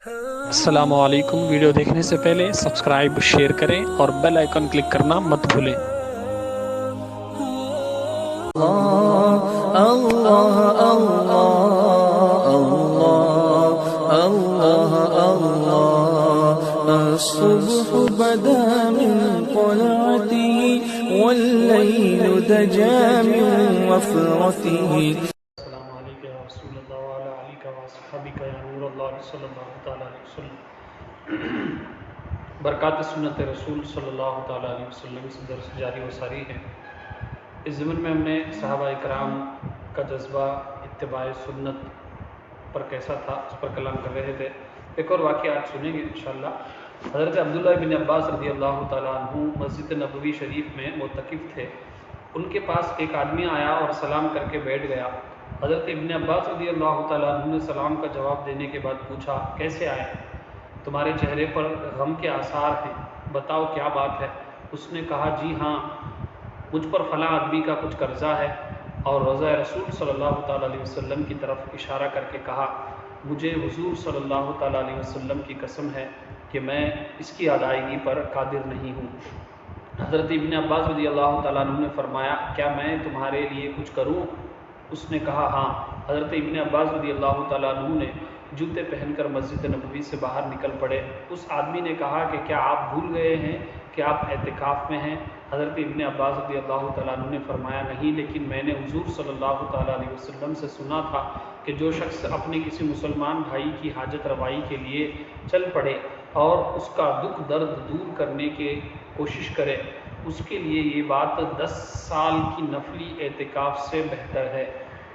السلام علیکم۔ ویڈیو دیکھنے سے پہلے سبسکرائب شیئر کریں اور بیل آئیکن کلک کرنا مت بھولیں۔ اللہ اللہ اللہ اللہ الصبح بدا من طلعته والليل دجا من وفرته۔ السلام علیکم یا رسول اللہ وعلی آلک و اصحابک یا نور اللہ صلی اللہ تعالی علیہ وسلم۔ برکات سنت رسول صلی اللہ تعالی علیہ وسلم سے درس جاری و ساری ہے۔ اس ضمن میں ہم نے صحابہ اکرام کا جذبہ اتباع سنت پر کیسا تھا اس پر کلام کر رہے تھے۔ ایک اور واقعہ آج سنیں گے انشاءاللہ۔ حضرت عبداللہ بن عباس رضی اللہ تعالیٰ عنہ مسجد نبوی شریف میں معتکف تھے۔ ان کے پاس ایک آدمی آیا اور سلام کر کے بیٹھ گیا۔ حضرت ابن عباس رضی اللہ تعالیٰ عنہ نے سلام کا جواب دینے کے بعد پوچھا، کیسے آئے؟ تمہارے چہرے پر غم کے آثار ہیں، بتاؤ کیا بات ہے؟ اس نے کہا، جی ہاں، مجھ پر فلاں آدمی کا کچھ قرضہ ہے، اور روضہ رسول صلی اللہ تعالیٰ علیہ وسلم کی طرف اشارہ کر کے کہا، مجھے حضور صلی اللہ تعالیٰ علیہ وسلم کی قسم ہے کہ میں اس کی ادائیگی پر قادر نہیں ہوں۔ حضرت ابن عباس رضی اللہ تعالیٰ عنہ نے فرمایا، کیا میں تمہارے لیے کچھ کروں؟ اس نے کہا، ہاں۔ حضرت ابن عباس رضی اللہ تعالیٰ عنہ نے جوتے پہن کر مسجد نبوی سے باہر نکل پڑے۔ اس آدمی نے کہا کہ کیا آپ بھول گئے ہیں کہ آپ اعتکاف میں ہیں؟ حضرت ابن عباس رضی اللہ تعالیٰ عنہ نے فرمایا، نہیں، لیکن میں نے حضور صلی اللہ تعالیٰ علیہ وسلم سے سنا تھا کہ جو شخص اپنے کسی مسلمان بھائی کی حاجت روائی کے لیے چل پڑے اور اس کا دکھ درد دور کرنے کی کوشش کرے، اس کے لیے یہ بات 10 سال کی نفلی اعتکاف سے بہتر ہے۔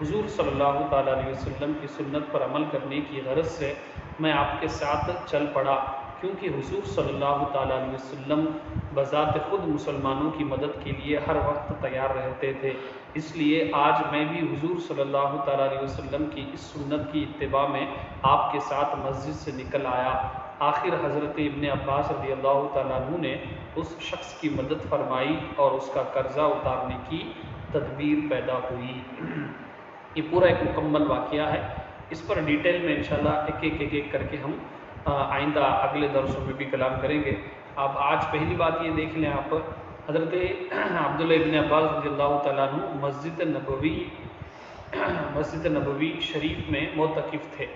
حضور صلی اللہ تعالیٰ علیہ وسلم کی سنت پر عمل کرنے کی غرض سے میں آپ کے ساتھ چل پڑا، کیونکہ حضور صلی اللہ تعالیٰ علیہ وسلم بذات خود مسلمانوں کی مدد کے لیے ہر وقت تیار رہتے تھے۔ اس لیے آج میں بھی حضور صلی اللہ تعالیٰ علیہ وسلم کی اس سنت کی اتباع میں آپ کے ساتھ مسجد سے نکل آیا۔ آخر حضرت ابن عباس رضی اللہ تعالیٰ عنہ نے اس شخص کی مدد فرمائی اور اس کا قرضہ اتارنے کی تدبیر پیدا ہوئی۔ یہ پورا ایک مکمل واقعہ ہے، اس پر ڈیٹیل میں انشاءاللہ ایک کر کے ہم آئندہ اگلے درسوں میں بھی کلام کریں گے۔ اب آج پہلی بات یہ دیکھ لیں آپ، حضرت عبداللہ ابن عباس رضی اللہ تعالیٰ عنہ مسجد نبوی شریف میں معتکف تھے۔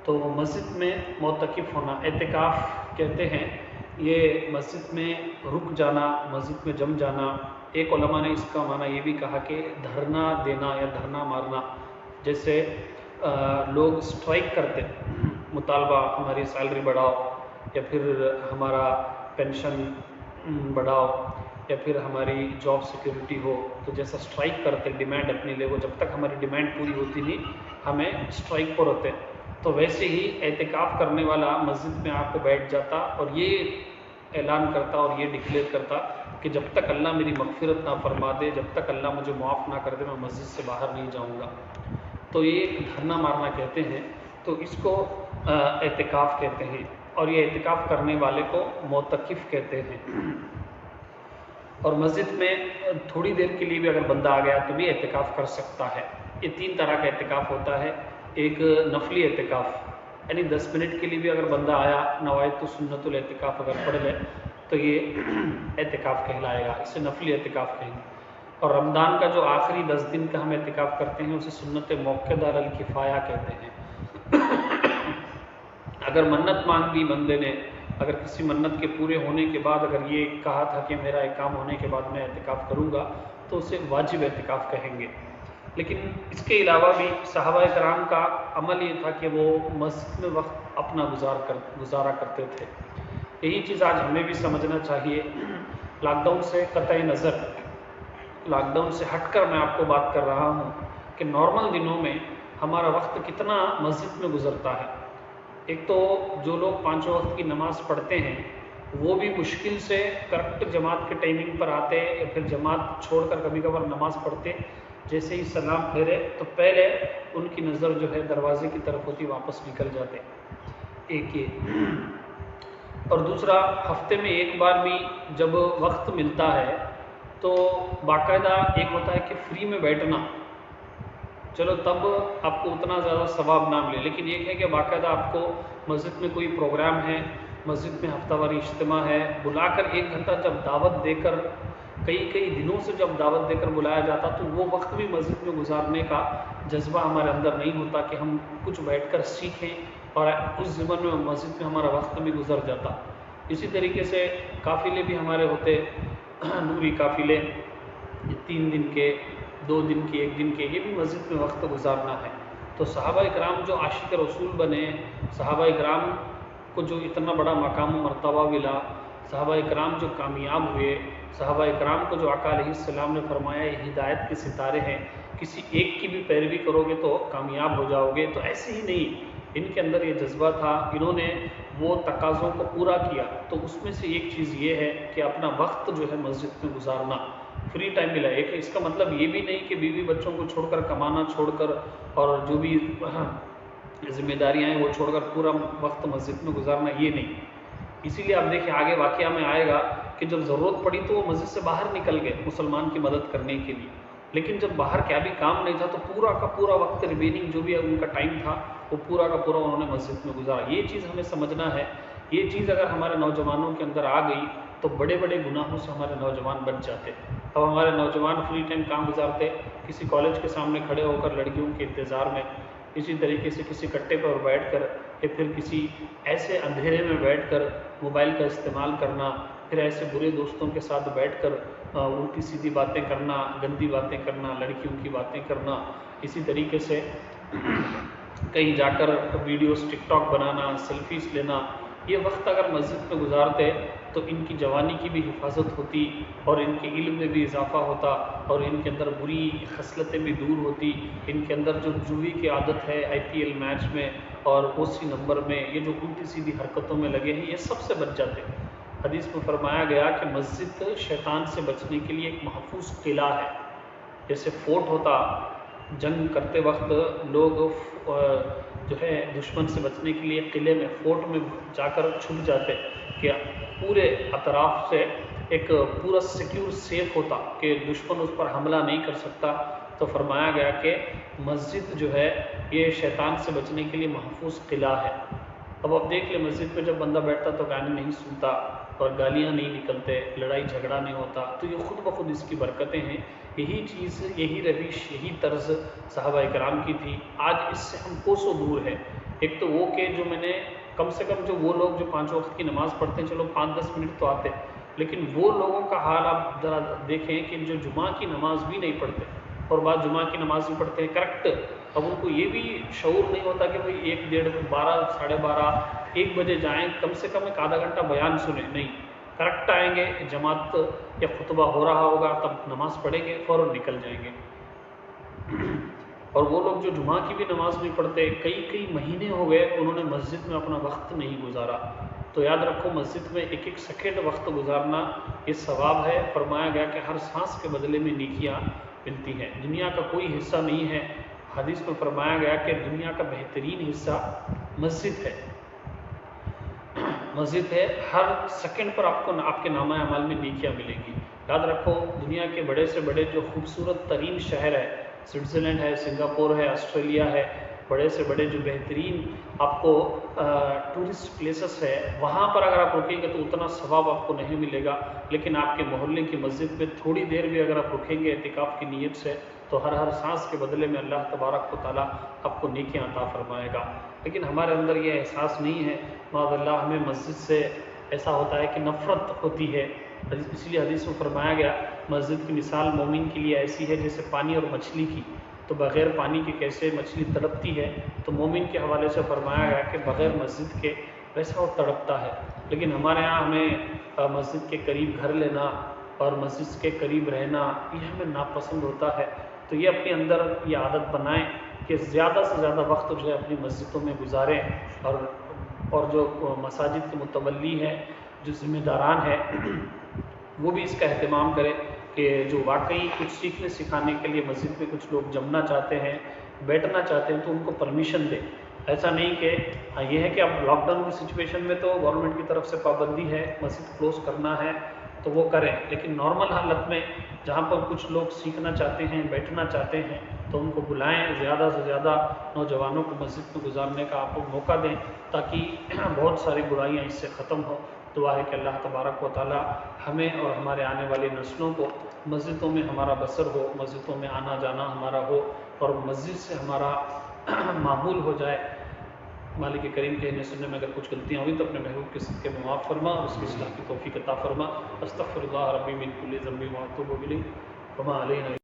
تو مسجد میں معتکف ہونا اعتکاف کہتے ہیں، یہ مسجد میں رک جانا، مسجد میں جم جانا۔ ایک علماء نے اس کا معنی یہ بھی کہا کہ دھرنا دینا یا دھرنا مارنا، جیسے لوگ سٹرائک کرتے، مطالبہ ہماری سیلری بڑھاؤ، یا پھر ہمارا پینشن بڑھاؤ، یا پھر ہماری جاب سیکیورٹی ہو، تو جیسا سٹرائک کرتے، ڈیمانڈ اپنی لے، وہ جب تک ہماری ڈیمانڈ پوری ہوتی نہیں ہمیں سٹرائک پر ہوتے۔ تو ویسے ہی اعتکاف کرنے والا مسجد میں آ کے بیٹھ جاتا اور یہ اعلان کرتا اور یہ ڈکلیئر کرتا کہ جب تک اللہ میری مغفرت نہ فرما دے، جب تک اللہ مجھے معاف نہ کر دے، میں مسجد سے باہر نہیں جاؤں گا۔ تو یہ ایک دھرنا مارنا کہتے ہیں، تو اس کو اعتکاف کہتے ہیں، اور یہ اعتکاف کرنے والے کو معتکف کہتے ہیں۔ اور مسجد میں تھوڑی دیر کے لیے بھی اگر بندہ آ گیا تو بھی اعتکاف کر سکتا ہے۔ یہ 3 طرح کا اعتکاف ہوتا ہے۔ ایک نفلی اعتکاف، یعنی 10 منٹ کے لیے بھی اگر بندہ آیا، نوایت سنت الاعتکاف اگر پڑھ لے تو یہ اعتکاف کہلائے گا، اسے نفلی اعتکاف کہیں گے۔ اور رمضان کا جو آخری 10 دن کا ہم اعتکاف کرتے ہیں اسے سنت موقدہ الکفایہ کہتے ہیں۔ اگر منت مانگ لی بندے نے، اگر کسی منت کے پورے ہونے کے بعد اگر یہ کہا تھا کہ میرا ایک کام ہونے کے بعد میں اعتکاف کروں گا، تو اسے واجب اعتکاف کہیں گے۔ لیکن اس کے علاوہ بھی صحابہ کرام کا عمل یہ تھا کہ وہ مسجد میں وقت اپنا گزارا کرتے تھے۔ یہی چیز آج ہمیں بھی سمجھنا چاہیے۔ لاک ڈاؤن سے قطع نظر، لاک ڈاؤن سے ہٹ کر میں آپ کو بات کر رہا ہوں کہ نارمل دنوں میں ہمارا وقت کتنا مسجد میں گزرتا ہے۔ ایک تو جو لوگ 5 وقت کی نماز پڑھتے ہیں وہ بھی مشکل سے کریکٹ جماعت کے ٹائمنگ پر آتے، یا پھر جماعت چھوڑ کر کبھی کبھار نماز پڑھتے، جیسے ہی سلام پھیرے تو پہلے ان کی نظر جو ہے دروازے کی طرف ہوتی، واپس نکل جاتے۔ ایک یہ، اور دوسرا، ہفتے میں ایک بار بھی جب وقت ملتا ہے تو باقاعدہ ایک ہوتا ہے کہ فری میں بیٹھنا، چلو تب آپ کو اتنا زیادہ ثواب نہ ملے، لیکن یہ ہے کہ باقاعدہ آپ کو مسجد میں کوئی پروگرام ہے، مسجد میں ہفتہ واری اجتماع ہے، بلا کر 1 گھنٹہ جب دعوت دے کر، کئی دنوں سے جب دعوت دے کر بلایا جاتا تو وہ وقت بھی مسجد میں گزارنے کا جذبہ ہمارے اندر نہیں ہوتا کہ ہم کچھ بیٹھ کر سیکھیں، اور اس ضمن میں مسجد میں ہمارا وقت بھی گزر جاتا۔ اسی طریقے سے قافلے بھی ہمارے ہوتے، نوری قافلے، 3 دن کے، 2 دن کے، 1 دن کے، یہ بھی مسجد میں وقت گزارنا ہے۔ تو صحابہ اکرام جو عاشق رسول بنے، صحابہ اکرام کو جو اتنا بڑا مقام و مرتبہ ملا، صحابہ اکرام جو کامیاب ہوئے، صحابہ اکرام کو جو آقا علیہ السلام نے فرمایا یہ ہدایت کے ستارے ہیں، کسی ایک کی بھی پیروی کرو گے تو کامیاب ہو جاؤ گے، تو ایسے ہی نہیں، ان کے اندر یہ جذبہ تھا، انہوں نے وہ تقاضوں کو پورا کیا۔ تو اس میں سے ایک چیز یہ ہے کہ اپنا وقت جو ہے مسجد میں گزارنا، فری ٹائم ملا ہے۔ اس کا مطلب یہ بھی نہیں کہ بیوی بچوں کو چھوڑ کر، کمانا چھوڑ کر، اور جو بھی ذمہ داریاں ہیں وہ چھوڑ کر پورا وقت مسجد میں گزارنا، یہ نہیں۔ اسی لیے آپ دیکھیں آگے واقعہ میں آئے گا کہ جب ضرورت پڑی تو وہ مسجد سے باہر نکل گئے مسلمان کی مدد کرنے کے لیے، لیکن جب باہر کیا بھی کام نہیں تھا تو پورا کا پورا وقت ریمیننگ جو بھی ان کا ٹائم تھا وہ پورا کا پورا انہوں نے مسجد میں گزارا۔ یہ چیز ہمیں سمجھنا ہے، یہ چیز اگر ہمارے نوجوانوں کے اندر آ گئی تو بڑے بڑے گناہوں سے ہمارے نوجوان بچ جاتے۔ اب ہمارے نوجوان فری ٹائم کام گزارتے کسی کالج کے سامنے کھڑے ہو کر لڑکیوں کے انتظار میں، اسی طریقے سے کسی کٹے پر بیٹھ کر، یا پھر کسی ایسے اندھیرے میں بیٹھ کر موبائل کا استعمال کرنا، پھر ایسے برے دوستوں کے ساتھ بیٹھ کر الٹی سیدھی باتیں کرنا، گندی باتیں کرنا، لڑکیوں کی باتیں کرنا، اسی طریقے سے کہیں جا کر ویڈیوز ٹک ٹاک بنانا، سیلفیز لینا۔ یہ وقت اگر مسجد میں گزارتے تو ان کی جوانی کی بھی حفاظت ہوتی، اور ان کے علم میں بھی اضافہ ہوتا، اور ان کے اندر بری خصلتیں بھی دور ہوتی۔ ان کے اندر جو جوئی کی عادت ہے IPL میچ میں اور OC نمبر میں، یہ جو الٹی سیدھی حرکتوں میں لگے ہیں، یہ سب سے بچ جاتے۔ حدیث میں فرمایا گیا کہ مسجد شیطان سے بچنے کے لیے ایک محفوظ قلعہ ہے۔ جیسے فورٹ ہوتا، جنگ کرتے وقت لوگ جو ہے دشمن سے بچنے کے لیے قلعے میں، فورٹ میں جا کر چھپ جاتے کہ پورے اطراف سے ایک پورا سیکیور سیف ہوتا کہ دشمن اس پر حملہ نہیں کر سکتا۔ تو فرمایا گیا کہ مسجد جو ہے یہ شیطان سے بچنے کے لیے محفوظ قلعہ ہے۔ اب آپ دیکھ لیں مسجد میں جب بندہ بیٹھتا تو گانے نہیں سنتا اور گالیاں نہیں نکلتے، لڑائی جھگڑا نہیں ہوتا، تو یہ خود بخود اس کی برکتیں ہیں۔ یہی چیز، یہی روش، یہی طرز صحابہ اکرام کی تھی۔ آج اس سے ہم کوسوں دور ہیں۔ ایک تو وہ کہ جو میں نے کم سے کم جو وہ لوگ جو 5 وقت کی نماز پڑھتے ہیں، چلو 5-10 منٹ تو آتے، لیکن وہ لوگوں کا حال آپ ذرا دیکھیں کہ جو جمعہ کی نماز بھی نہیں پڑھتے، اور بعض جمعہ کی نماز بھی پڑھتے ہیں کریکٹ، اب ان کو یہ بھی شعور نہیں ہوتا کہ بھئی 1 ڈیڑھ 12 ساڑھے 12 1 بجے جائیں، کم سے کم 1 آدھا گھنٹہ بیان سنیں، نہیں، کریکٹ آئیں گے، جماعت یا خطبہ ہو رہا ہوگا تب نماز پڑھیں گے، فوراً نکل جائیں گے۔ اور وہ لوگ جو جمعہ کی بھی نماز نہیں پڑھتے، کئی مہینے ہو گئے انہوں نے مسجد میں اپنا وقت نہیں گزارا۔ تو یاد رکھو مسجد میں 1 سیکنڈ وقت گزارنا یہ ثواب ہے۔ فرمایا گیا کہ ہر سانس کے بدلے میں نیکیاں ملتی ہیں۔ دنیا کا کوئی حصہ نہیں ہے، حدیث میں فرمایا گیا کہ دنیا کا بہترین حصہ مسجد ہے، مسجد ہے۔ ہر سیکنڈ پر آپ کو آپ کے نامہ اعمال میں نیکیاں ملیں گی۔ یاد رکھو دنیا کے بڑے سے بڑے جو خوبصورت ترین شہر ہے، سوئٹزرلینڈ ہے، سنگاپور ہے، آسٹریلیا ہے، بڑے سے بڑے جو بہترین آپ کو ٹورسٹ پلیسز ہے، وہاں پر اگر آپ رکیں گے تو اتنا ثواب آپ کو نہیں ملے گا، لیکن آپ کے محلے کی مسجد میں تھوڑی دیر بھی اگر آپ رکیں گے اعتکاف کی نیت سے تو ہر سانس کے بدلے میں اللہ تبارک و تعالیٰ آپ کو نیکیاں عطا فرمائے گا۔ لیکن ہمارے اندر یہ احساس نہیں ہے، معاذ اللہ، ہمیں مسجد سے ایسا ہوتا ہے کہ نفرت ہوتی ہے۔ اس لیے حدیث میں فرمایا گیا مسجد کی مثال مومن کے لیے ایسی ہے جیسے پانی اور مچھلی کی، تو بغیر پانی کے کیسے مچھلی تڑپتی ہے، تو مومن کے حوالے سے فرمایا گیا کہ بغیر مسجد کے ویسا وہ تڑپتا ہے۔ لیکن ہمارے ہاں ہمیں مسجد کے قریب گھر لینا اور مسجد کے قریب رہنا یہ ہمیں ناپسند ہوتا ہے۔ تو یہ اپنے اندر یہ عادت بنائیں کہ زیادہ سے زیادہ وقت جو ہے اپنی مسجدوں میں گزاریں، اور جو مساجد کے متولی ہیں، جو ذمہ داران ہیں، وہ بھی اس کا اہتمام کریں کہ جو واقعی کچھ سیکھنے سکھانے کے لیے مسجد میں کچھ لوگ جمنا چاہتے ہیں، بیٹھنا چاہتے ہیں، تو ان کو پرمیشن دیں۔ ایسا نہیں کہ یہ ہے کہ اب لاک ڈاؤن کی سچویشن میں تو گورنمنٹ کی طرف سے پابندی ہے، مسجد کلوز کرنا ہے تو وہ کریں، لیکن نارمل حالت میں جہاں پر کچھ لوگ سیکھنا چاہتے ہیں، بیٹھنا چاہتے ہیں، تو ان کو بلائیں، زیادہ سے زیادہ نوجوانوں کو مسجد میں گزارنے کا آپ موقع دیں تاکہ بہت ساری برائیاں اس سے ختم ہو۔ دعا ہے کہ اللہ تبارک و تعالی ہمیں اور ہمارے آنے والی نسلوں کو مسجدوں میں ہمارا بسر ہو، مسجدوں میں آنا جانا ہمارا ہو اور مسجد سے ہمارا معمول ہو جائے۔ مالک کریم کے سننے میں اگر کچھ غلطیاں ہوئی تو اپنے محبوب کے صدقے میں معاف فرما اور اس کی اصلاح کی توفیق عطا فرما۔ استغفر اللہ ربی من کل ذنب و اتوب الیہ وما علینا